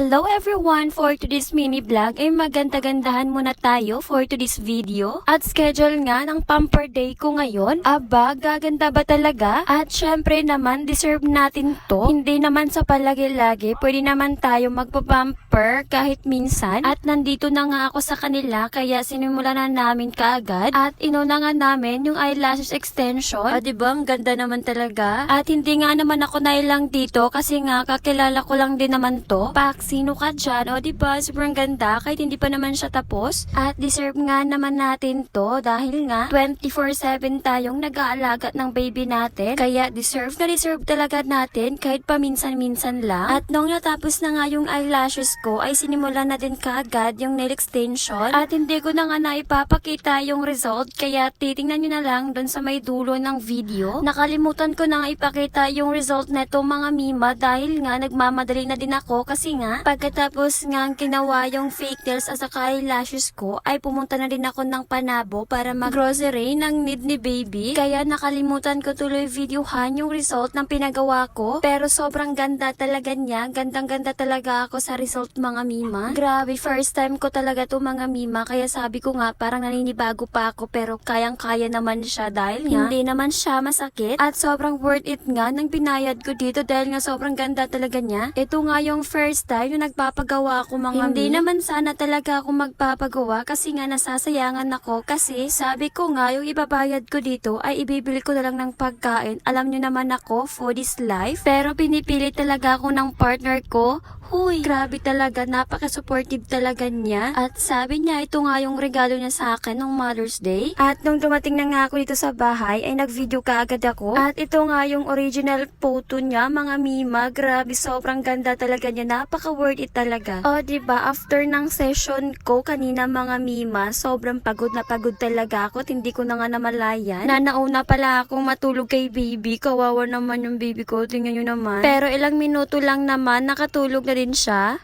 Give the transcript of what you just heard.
Hello everyone! For today's mini vlog ay maganda-gandahan muna tayo for today's video. At schedule nga ng pamper day ko ngayon. Aba, gaganda ba talaga? At syempre naman, deserve natin to. Hindi naman sa palagi-lagi, pwede naman tayo magpapamper kahit minsan. At nandito na nga ako sa kanila, kaya sinimula na namin kaagad. At inuna nga namin yung eyelashes extension. Diba, ang ganda naman talaga. At hindi nga naman ako nailang dito kasi nga kakilala ko lang din naman to. Sino ka dyan? O diba, sobrang ganda kahit hindi pa naman siya tapos. At deserve nga naman natin to dahil nga 24/7 tayong nag-aalaga ng baby natin. Kaya deserve talaga natin kahit paminsan-minsan lang. At nung natapos na nga yung eyelashes ko ay sinimulan na din kaagad yung nail extension. At hindi ko na nga naipapakita yung result kaya titingnan nyo na lang dun sa may dulo ng video. Nakalimutan ko na nga ipakita yung result neto mga mima dahil nga nagmamadali na din ako kasi nga, pagkatapos nga ginawa yung fake nails at saka eyelashes ko, ay pumunta na din ako ng Panabo para mag-grocery ng need ni baby. Kaya nakalimutan ko tuloy videohan yung result ng pinagawa ko. Pero sobrang ganda talaga niya. Gandang-ganda talaga ako sa result mga mima. Grabe, first time ko talaga to mga mima. Kaya sabi ko nga, parang naninibago pa ako pero kayang-kaya naman siya dahil nga, hindi naman siya masakit. At sobrang worth it nga ng binayad ko dito dahil nga sobrang ganda talaga niya. Ito nga yung first time yung nagpapagawa ako mga Hindi naman sana talaga ako magpapagawa kasi nga nasasayangan ako kasi sabi ko nga yung ibabayad ko dito ay ibibili ko na lang ng pagkain. Alam nyo naman ako, food is life. Pero pinipili talaga ako ng partner ko. Huy, grabe talaga, napaka-supportive talaga niya. At sabi niya, ito nga yung regalo niya sa akin nung Mother's Day. At nung dumating na nga ako dito sa bahay, ay nag-video kaagad ako. At ito nga yung original photo niya, mga mima. Grabe, sobrang ganda talaga niya. Napaka-worth it talaga. O, diba, after ng session ko kanina mga mima, sobrang pagod na pagod talaga ako. At hindi ko na nga namalayan. Nauna pala akong matulog kay baby. Kawawa naman yung baby ko. Tingnan nyo naman. Pero ilang minuto lang naman, nakatulog na din siya.